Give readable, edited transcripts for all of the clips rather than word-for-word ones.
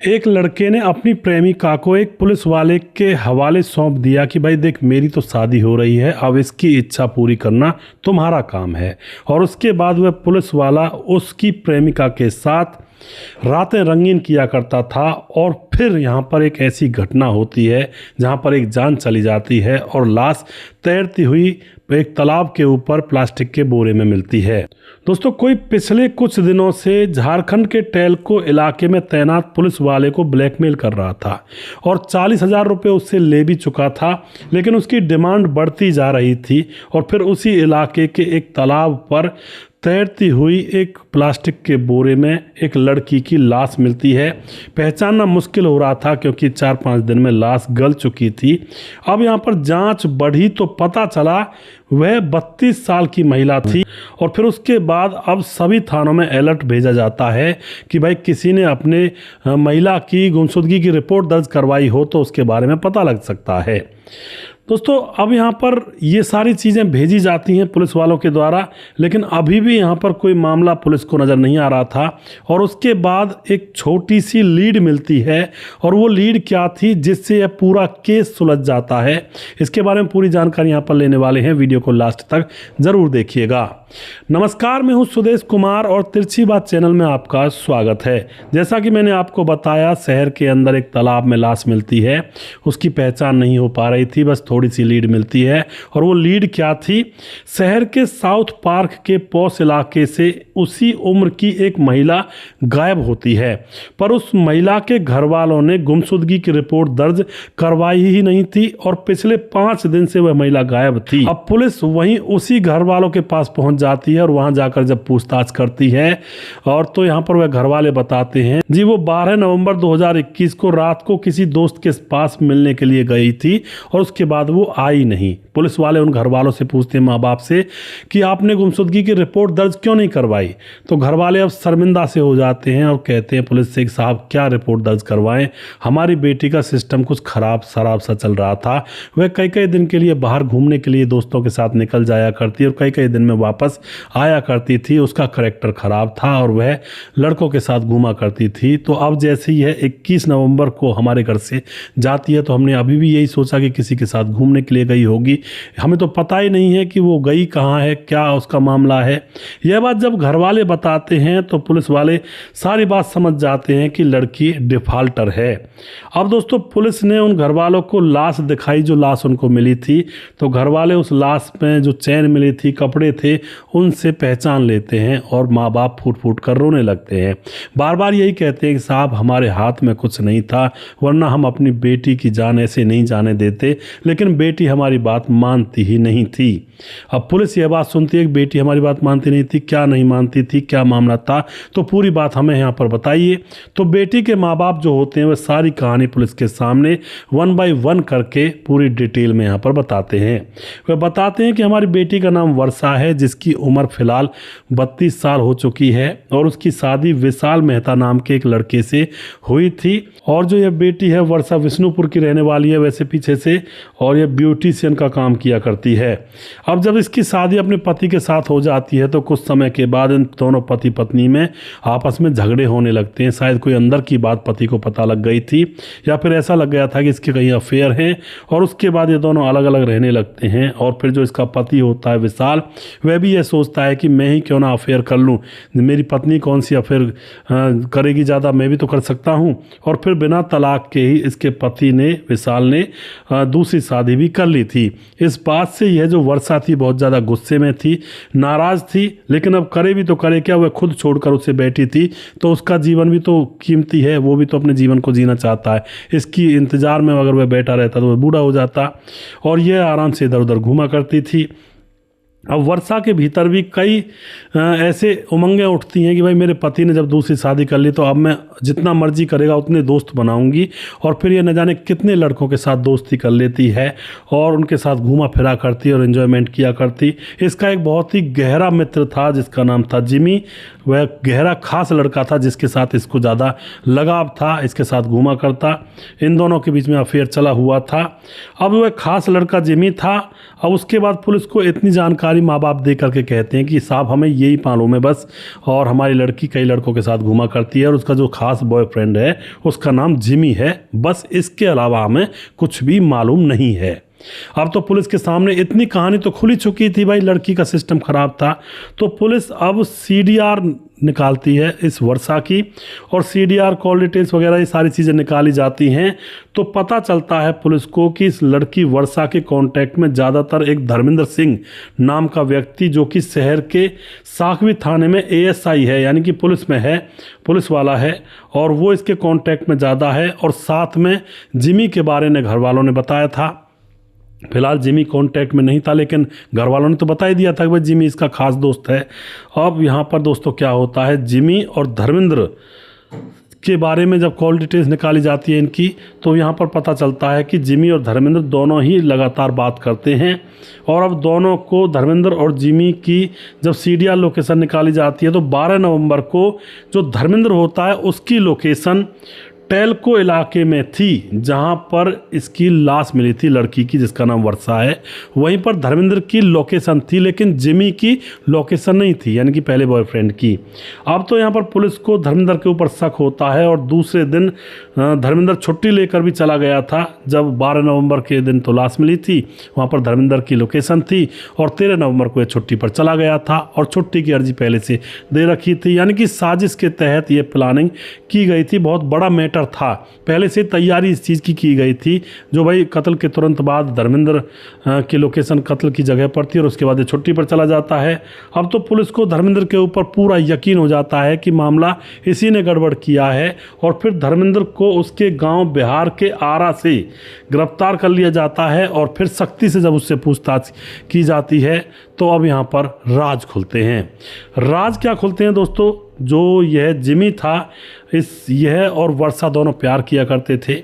एक लड़के ने अपनी प्रेमिका को एक पुलिस वाले के हवाले सौंप दिया कि भाई देख, मेरी तो शादी हो रही है, अब इसकी इच्छा पूरी करना तुम्हारा काम है। और उसके बाद वह पुलिस वाला उसकी प्रेमिका के साथ रातें रंगीन किया करता था। और फिर यहाँ पर एक ऐसी घटना होती है जहाँ पर एक जान चली जाती है और लाश तैरती हुई एक तालाब के ऊपर प्लास्टिक के बोरे में मिलती है। दोस्तों, कोई पिछले कुछ दिनों से झारखंड के टेल्को इलाके में तैनात पुलिस वाले को ब्लैकमेल कर रहा था और 40,000 रुपये उससे ले भी चुका था, लेकिन उसकी डिमांड बढ़ती जा रही थी। और फिर उसी इलाके के एक तालाब पर तैरती हुई एक प्लास्टिक के बोरे में एक लड़की की लाश मिलती है। पहचानना मुश्किल हो रहा था क्योंकि 4-5 दिन में लाश गल चुकी थी। अब यहाँ पर जांच बढ़ी तो पता चला वह 32 साल की महिला थी। और फिर उसके बाद अब सभी थानों में अलर्ट भेजा जाता है कि भाई किसी ने अपने महिला की गुमशुदगी की रिपोर्ट दर्ज करवाई हो तो उसके बारे में पता लग सकता है। दोस्तों, अब यहाँ पर ये सारी चीज़ें भेजी जाती हैं पुलिस वालों के द्वारा, लेकिन अभी भी यहाँ पर कोई मामला पुलिस को नज़र नहीं आ रहा था। और उसके बाद एक छोटी सी लीड मिलती है, और वो लीड क्या थी जिससे यह पूरा केस सुलझ जाता है, इसके बारे में पूरी जानकारी यहाँ पर लेने वाले हैं। वीडियो को लास्ट तक ज़रूर देखिएगा। नमस्कार, मैं हूँ सुदेश कुमार और तिरछी बात चैनल में आपका स्वागत है। जैसा कि मैंने आपको बताया, शहर के अंदर एक तालाब में लाश मिलती है। उसकी पहचान नहीं हो पा रही थी, बस थोड़ी सी लीड मिलती है। और वो लीड क्या थी, शहर के साउथ पार्क के पॉश इलाके से उसी उम्र की एक महिला गायब होती है, पर उस महिला के घर वालों ने गुमशुदगी की रिपोर्ट दर्ज करवाई ही नहीं थी और पिछले 5 दिन से वह महिला गायब थी। अब पुलिस वहीं उसी घर वालों के पास पहुंच जाती है और वहां जाकर जब पूछताछ करती है, और तो यहां पर वह घर वाले बताते हैं जी वो 12 नवंबर 2021 को रात को किसी दोस्त के पास मिलने के लिए गई थी और उसके बाद वो आई नहीं। पुलिस वाले उन घर वालों से पूछते हैं, माँ बाप से, कि आपने गुमशुदगी की रिपोर्ट दर्ज क्यों नहीं करवाई। तो घर वाले अब शर्मिंदा से हो जाते हैं और कहते हैं पुलिस से, साहब क्या रिपोर्ट दर्ज करवाएं, हमारी बेटी का सिस्टम कुछ खराब शराब सा चल रहा था। वह कई कई दिन के लिए बाहर घूमने के लिए दोस्तों के साथ निकल जाया करती और कई कई दिन में वापस आया करती थी। उसका करैक्टर खराब था और वह लड़कों के साथ घूमा करती थी। तो अब जैसे ही है 21 नवंबर को हमारे घर से जाती है, तो हमने अभी भी यही सोचा कि किसी के साथ घूमने के लिए गई होगी। हमें तो पता ही नहीं है कि वो गई कहाँ है, क्या उसका मामला है। यह बात जब घर वाले बताते हैं तो पुलिस वाले सारी बात समझ जाते हैं कि लड़की डिफाल्टर है। अब दोस्तों, पुलिस ने उन घर वालों को लाश दिखाई, जो लाश उनको मिली थी। तो घर वाले उस लाश में जो चैन मिली थी, कपड़े थे, उनसे पहचान लेते हैं और माँ बाप फूट फूट कर रोने लगते हैं। बार बार यही कहते हैं कि साहब हमारे हाथ में कुछ नहीं था, वरना हम अपनी बेटी की जान ऐसे नहीं जाने देते। लेकिन बेटी हमारी बात मानती ही नहीं थी। अब पुलिस यह बात सुनती है कि बेटी हमारी बात मानती नहीं थी, क्या नहीं मानती थी, क्या मामला था, तो पूरी बात हमें यहाँ पर बताइए। तो बेटी के माँ बाप जो होते हैं वह सारी कहानी पुलिस के सामने 1 बाय 1 करके पूरी डिटेल में यहाँ पर बताते हैं। वह बताते हैं कि हमारी बेटी का नाम वर्षा है, जिसकी उम्र फिलहाल 32 साल हो चुकी है और उसकी शादी विशाल मेहता नाम के एक लड़के से हुई थी। और जो यह बेटी है वर्षा विष्णुपुर की रहने वाली है वैसे पीछे से, और यह ब्यूटिशियन का काम किया करती है। अब जब इसकी शादी अपने पति के साथ हो जाती है तो कुछ समय के बाद इन दोनों पति पत्नी में आपस में झगड़े होने लगते हैं। शायद कोई अंदर की बात पति को पता लग गई थी, या फिर ऐसा लग गया था कि इसके कहीं अफेयर हैं, और उसके बाद ये दोनों अलग अलग रहने लगते हैं। और फिर जो इसका पति होता है विशाल, वह भी यह सोचता है कि मैं ही क्यों ना अफेयर कर लूँ, मेरी पत्नी कौन सी अफेयर करेगी ज़्यादा, मैं भी तो कर सकता हूँ। और फिर बिना तलाक के ही इसके पति ने, विशाल ने, दूसरी शादी भी कर ली थी। इस बात से यह जो वर्षा थी बहुत ज़्यादा गुस्से में थी, नाराज़ थी, लेकिन अब करे भी तो करे क्या, वह खुद छोड़कर उसे बैठी थी। तो उसका जीवन भी तो कीमती है, वो भी तो अपने जीवन को जीना चाहता है। इसकी इंतज़ार में अगर वह बैठा रहता तो वह बूढ़ा हो जाता, और यह आराम से इधर उधर घूमा करती थी। अब वर्षा के भीतर भी कई ऐसे उमंगें उठती हैं कि भाई मेरे पति ने जब दूसरी शादी कर ली तो अब मैं जितना मर्जी करेगा उतने दोस्त बनाऊंगी। और फिर ये न जाने कितने लड़कों के साथ दोस्ती कर लेती है और उनके साथ घूमा फिरा करती और एंजॉयमेंट किया करती। इसका एक बहुत ही गहरा मित्र था जिसका नाम था जिमी। वह गहरा खास लड़का था जिसके साथ इसको ज़्यादा लगाव था, इसके साथ घूमा करता। इन दोनों के बीच में अफेयर चला हुआ था। अब वह खास लड़का जिमी था। अब उसके बाद पुलिस को इतनी जानकारी जानकारी माँ बाप दे करके कहते हैं कि साहब हमें यही मालूम है बस, और हमारी लड़की कई लड़कों के साथ घूमा करती है और उसका जो खास बॉयफ्रेंड है उसका नाम जिमी है, बस इसके अलावा हमें कुछ भी मालूम नहीं है। अब तो पुलिस के सामने इतनी कहानी तो खुली चुकी थी भाई, लड़की का सिस्टम खराब था। तो पुलिस अब सीडीआर निकालती है इस वर्षा की, और सीडीआर कॉल डिटेल्स वगैरह ये सारी चीज़ें निकाली जाती हैं। तो पता चलता है पुलिस को कि इस लड़की वर्षा के कांटेक्ट में ज़्यादातर एक धर्मेंद्र सिंह नाम का व्यक्ति, जो कि शहर के साखवी थाने में एएसआई है, यानी कि पुलिस में है, पुलिस वाला है, और वो इसके कांटेक्ट में ज़्यादा है। और साथ में जिमी के बारे में घर वालों ने बताया था। फिलहाल जिमी कांटेक्ट में नहीं था, लेकिन घर वालों ने तो बता ही दिया था कि भाई जिमी इसका खास दोस्त है। अब यहाँ पर दोस्तों क्या होता है, जिमी और धर्मेंद्र के बारे में जब कॉल डिटेल्स निकाली जाती है इनकी, तो यहाँ पर पता चलता है कि जिमी और धर्मेंद्र दोनों ही लगातार बात करते हैं। और अब दोनों को, धर्मेंद्र और जिमी की जब सीडीआर लोकेशन निकाली जाती है, तो 12 नवंबर को जो धर्मेंद्र होता है उसकी लोकेशन टेलको इलाके में थी, जहां पर इसकी लाश मिली थी लड़की की जिसका नाम वर्षा है। वहीं पर धर्मेंद्र की लोकेशन थी, लेकिन जिमी की लोकेशन नहीं थी, यानी कि पहले बॉयफ्रेंड की। अब तो यहां पर पुलिस को धर्मेंद्र के ऊपर शक होता है, और दूसरे दिन धर्मेंद्र छुट्टी लेकर भी चला गया था। जब 12 नवंबर के दिन तो लाश मिली थी, वहाँ पर धर्मेंद्र की लोकेशन थी, और 13 नवंबर को ये छुट्टी पर चला गया था, और छुट्टी की अर्जी पहले से दे रखी थी। यानी कि साजिश के तहत ये प्लानिंग की गई थी, बहुत बड़ा मैटर था, पहले से तैयारी इस चीज़ की गई थी। जो भाई कत्ल के तुरंत बाद धर्मेंद्र की लोकेशन कत्ल की जगह पर थी, और उसके बाद ये छुट्टी पर चला जाता है। अब तो पुलिस को धर्मेंद्र के ऊपर पूरा यकीन हो जाता है कि मामला इसी ने गड़बड़ किया है, और फिर धर्मेंद्र को उसके गांव बिहार के आरा से गिरफ्तार कर लिया जाता है। और फिर सख्ती से जब उससे पूछताछ की जाती है, तो अब यहाँ पर राज खुलते हैं। राज क्या खुलते हैं दोस्तों, जो यह जिमी था, यह और वर्षा दोनों प्यार किया करते थे।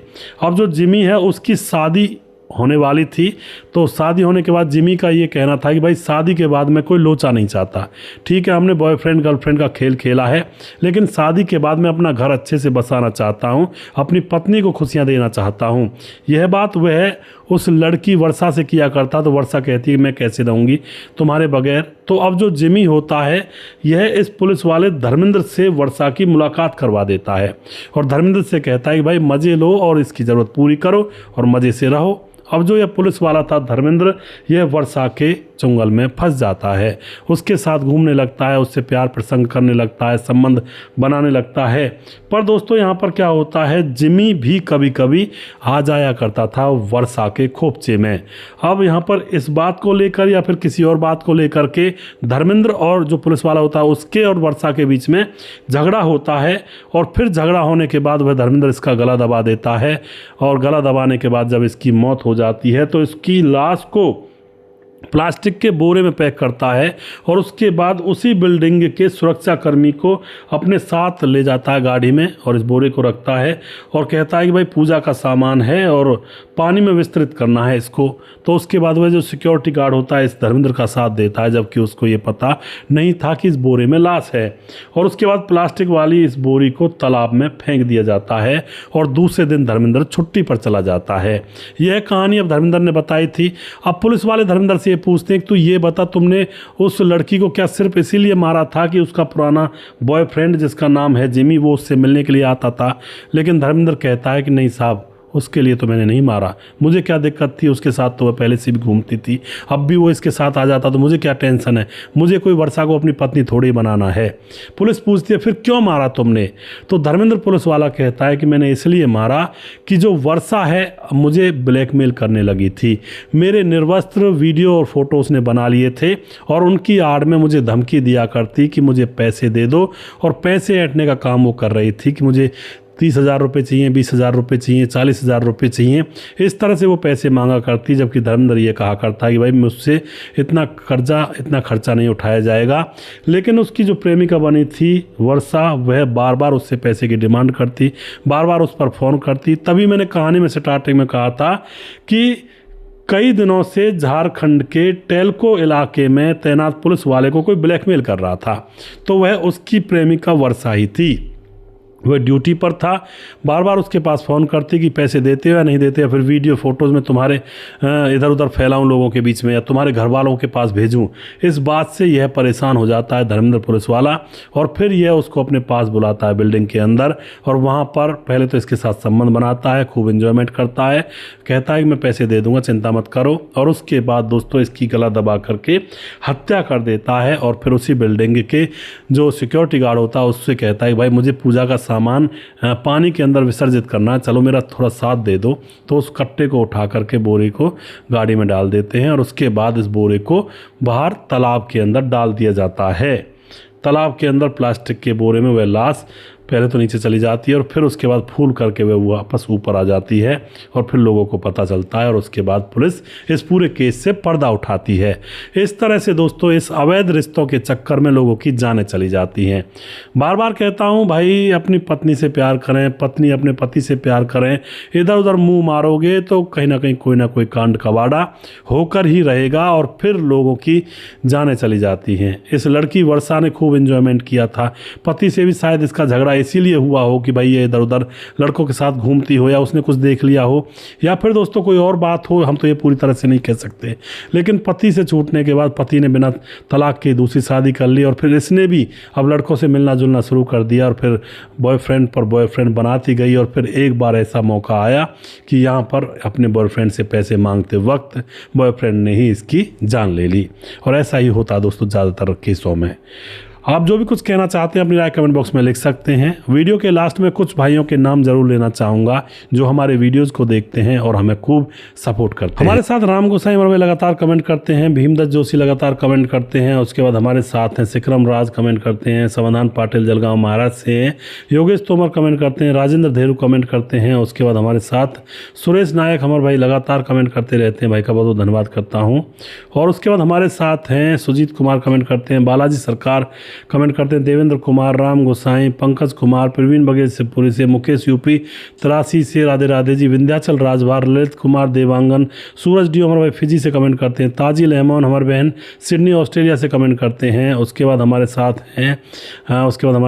अब जो जिमी है उसकी शादी होने वाली थी, तो शादी होने के बाद जिमी का ये कहना था कि भाई शादी के बाद मैं कोई लोचा नहीं चाहता। ठीक है, हमने बॉयफ्रेंड गर्लफ्रेंड का खेल खेला है, लेकिन शादी के बाद मैं अपना घर अच्छे से बसाना चाहता हूँ, अपनी पत्नी को खुशियाँ देना चाहता हूँ। यह बात वह उस लड़की वर्षा से किया करता, तो वर्षा कहती है मैं कैसे रहूँगी तुम्हारे बगैर। तो अब जो जिमी होता है, यह इस पुलिस वाले धर्मेंद्र से वर्षा की मुलाकात करवा देता है, और धर्मेंद्र से कहता है कि भाई मज़े लो और इसकी ज़रूरत पूरी करो और मज़े से रहो। अब जो यह पुलिस वाला था धर्मेंद्र, यह वर्षा के जंगल में फंस जाता है, उसके साथ घूमने लगता है, उससे प्यार प्रसंग करने लगता है, संबंध बनाने लगता है। पर दोस्तों यहाँ पर क्या होता है, जिमी भी कभी कभी आ जाया करता था वर्षा के खोपचे में। अब यहाँ पर इस बात को लेकर या फिर किसी और बात को लेकर के धर्मेंद्र और जो पुलिस वाला होता है उसके और वर्षा के बीच में झगड़ा होता है, और फिर झगड़ा होने के बाद वह धर्मेंद्र इसका गला दबा देता है, और गला दबाने के बाद जब इसकी मौत हो जाती है, तो इसकी लाश को प्लास्टिक के बोरे में पैक करता है, और उसके बाद उसी बिल्डिंग के सुरक्षाकर्मी को अपने साथ ले जाता है गाड़ी में, और इस बोरे को रखता है और कहता है कि भाई पूजा का सामान है और पानी में विस्तृत करना है इसको। तो उसके बाद वह जो सिक्योरिटी गार्ड होता है इस धर्मेंद्र का साथ देता है, जबकि उसको ये पता नहीं था कि इस बोरे में लाश है। और उसके बाद प्लास्टिक वाली इस बोरी को तालाब में फेंक दिया जाता है, और दूसरे दिन धर्मेंद्र छुट्टी पर चला जाता है। यह कहानी अब धर्मेंद्र ने बताई थी। अब पुलिस वाले धर्मेंद्र से पूछते हैं कि तू ये बता, तुमने उस लड़की को क्या सिर्फ इसीलिए मारा था कि उसका पुराना बॉयफ्रेंड जिसका नाम है जिमी वो उससे मिलने के लिए आता था? लेकिन धर्मेंद्र कहता है कि नहीं साहब, उसके लिए तो मैंने नहीं मारा, मुझे क्या दिक्कत थी, उसके साथ तो वह पहले से भी घूमती थी, अब भी वो इसके साथ आ जाता तो मुझे क्या टेंशन है, मुझे कोई वर्षा को अपनी पत्नी थोड़ी बनाना है। पुलिस पूछती है फिर क्यों मारा तुमने? तो धर्मेंद्र पुलिस वाला कहता है कि मैंने इसलिए मारा कि जो वर्षा है मुझे ब्लैकमेल करने लगी थी, मेरे निर्वस्त्र वीडियो और फोटो उसने बना लिए थे, और उनकी आड़ में मुझे धमकी दिया करती कि मुझे पैसे दे दो, और पैसे ऐंठने का काम वो कर रही थी कि मुझे 30,000 रुपये चाहिए, 20,000 रुपये चाहिए, 40,000 रुपये चाहिए, इस तरह से वो पैसे मांगा करती। जबकि धर्मेंद्र ये कहा करता है कि भाई मुझसे इतना खर्चा नहीं उठाया जाएगा। लेकिन उसकी जो प्रेमिका बनी थी वर्षा, वह बार बार उससे पैसे की डिमांड करती, बार बार उस पर फ़ोन करती। तभी मैंने कहानी में स्टार्टिंग में कहा था कि कई दिनों से झारखंड के टेलको इलाके में तैनात पुलिस वाले को कोई ब्लैकमेल कर रहा था, तो वह उसकी प्रेमिका वर्षा ही थी। वह ड्यूटी पर था, बार बार उसके पास फ़ोन करती कि पैसे देते हो या नहीं देते, या फिर वीडियो फ़ोटोज़ में तुम्हारे इधर उधर फैलाऊं लोगों के बीच में, या तुम्हारे घर वालों के पास भेजूं। इस बात से यह परेशान हो जाता है धर्मेंद्र पुलिस वाला, और फिर यह उसको अपने पास बुलाता है बिल्डिंग के अंदर, और वहाँ पर पहले तो इसके साथ संबंध बनाता है, खूब इन्जॉयमेंट करता है, कहता है कि मैं पैसे दे दूँगा, चिंता मत करो। और उसके बाद दोस्तों इसकी गला दबा करके हत्या कर देता है, और फिर उसी बिल्डिंग के जो सिक्योरिटी गार्ड होता है उससे कहता है कि भाई मुझे पूजा का सामान पानी के अंदर विसर्जित करना है, चलो मेरा थोड़ा साथ दे दो। तो उस कट्टे को उठा करके बोरे को गाड़ी में डाल देते हैं, और उसके बाद इस बोरे को बाहर तालाब के अंदर डाल दिया जाता है। तालाब के अंदर प्लास्टिक के बोरे में वह लाश पहले तो नीचे चली जाती है, और फिर उसके बाद फूल करके वह वापस ऊपर आ जाती है, और फिर लोगों को पता चलता है, और उसके बाद पुलिस इस पूरे केस से पर्दा उठाती है। इस तरह से दोस्तों इस अवैध रिश्तों के चक्कर में लोगों की जानें चली जाती हैं। बार बार कहता हूँ भाई अपनी पत्नी से प्यार करें, पत्नी अपने पति से प्यार करें, इधर उधर मुंह मारोगे तो कहीं ना कोई कांड कबाड़ा होकर ही रहेगा, और फिर लोगों की जानें चली जाती हैं। इस लड़की वर्षा ने खूब एंजॉयमेंट किया था, पति से भी शायद इसका झगड़ा इसीलिए हुआ हो कि भाई ये इधर उधर लड़कों के साथ घूमती हो, या उसने कुछ देख लिया हो, या फिर दोस्तों कोई और बात हो, हम तो ये पूरी तरह से नहीं कह सकते। लेकिन पति से छूटने के बाद पति ने बिना तलाक के दूसरी शादी कर ली, और फिर इसने भी अब लड़कों से मिलना जुलना शुरू कर दिया, और फिर बॉयफ्रेंड पर बॉयफ्रेंड बनाती गई। और फिर एक बार ऐसा मौका आया कि यहाँ पर अपने बॉयफ्रेंड से पैसे मांगते वक्त बॉयफ्रेंड ने ही इसकी जान ले ली। और ऐसा ही होता है दोस्तों ज़्यादातर केसों में। आप जो भी कुछ कहना चाहते हैं अपनी राय कमेंट बॉक्स में लिख सकते हैं। वीडियो के लास्ट में कुछ भाइयों के नाम जरूर लेना चाहूँगा जो हमारे वीडियोज़ को देखते हैं और हमें खूब सपोर्ट करते हैं। हमारे साथ राम गोसाई मरवे लगातार कमेंट करते हैं, भीमदत्त जोशी लगातार कमेंट करते हैं, उसके बाद हमारे साथ हैं सिकरम राज कमेंट करते हैं, समाधान पाटिल जलगांव महाराष्ट्र से हैं, योगेश तोमर कमेंट करते हैं, राजेंद्र धेरू कमेंट करते हैं, उसके बाद हमारे साथ सुरेश नायक हमारे भाई लगातार कमेंट करते रहते हैं, भाई का बहुत बहुत धन्यवाद करता हूँ। और उसके बाद हमारे साथ हैं सुजीत कुमार कमेंट करते हैं, बालाजी सरकार कमेंट करते हैं, देवेंद्र कुमार, राम गोसाई, पंकज कुमार, प्रवीण बघेल शिवपुरी से, मुकेश यूपी 83 से, राधे राधे जी, विंध्याचल राजभार, ललित कुमार देवांगन, सूरज डी हमारे भाई फिजी से कमेंट करते हैं, ताजिल रहमान हमारे बहन सिडनी ऑस्ट्रेलिया से कमेंट करते हैं। उसके बाद हमारे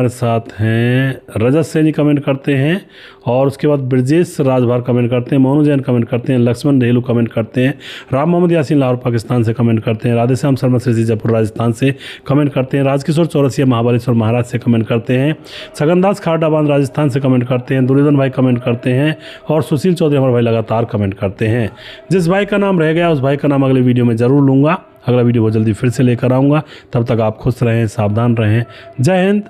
साथ हैं रजत सैनी कमेंट करते हैं, और उसके बाद ब्रजेश राजभार कमेंट करते हैं, मोनू जैन कमेंट करते हैं, लक्ष्मण रेलू कमेंट करते हैं, राम मोहम्मद यासीन लाहौर पाकिस्तान से कमेंट करते हैं, राधेश्याम शर्मा श्री जयपुर राजस्थान से कमेंट करते हैं, राजकिशोर चौरसिया महाबलेश्वर महाराज से कमेंट करते हैं, छगनदास खारडाबाद राजस्थान से कमेंट करते हैं, दुर्योधन भाई कमेंट करते हैं, और सुशील चौधरी हमारे भाई लगातार कमेंट करते हैं। जिस भाई का नाम रह गया उस भाई का नाम अगले वीडियो में ज़रूर लूँगा। अगला वीडियो बहुत जल्दी फिर से लेकर आऊँगा। तब तक आप खुश रहें, सावधान रहें। जय हिंद,